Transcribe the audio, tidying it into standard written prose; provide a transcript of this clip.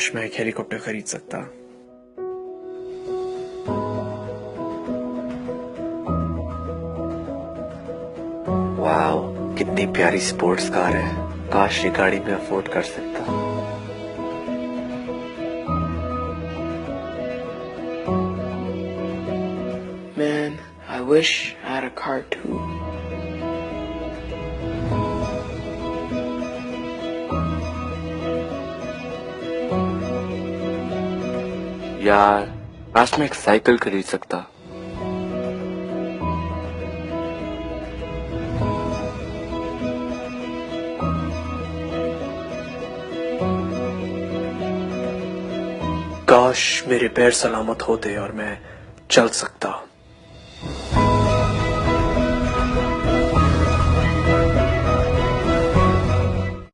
काश मैं एक हेलीकॉप्टर खरीद सकता। वाओ, कितनी प्यारी स्पोर्ट्स कार है। काश ये गाड़ी में अफोर्ड कर सकता। Man, I wish I had a car too. यार, काश मैं एक साइकिल खरीद सकता। काश मेरे पैर सलामत होते और मैं चल सकता।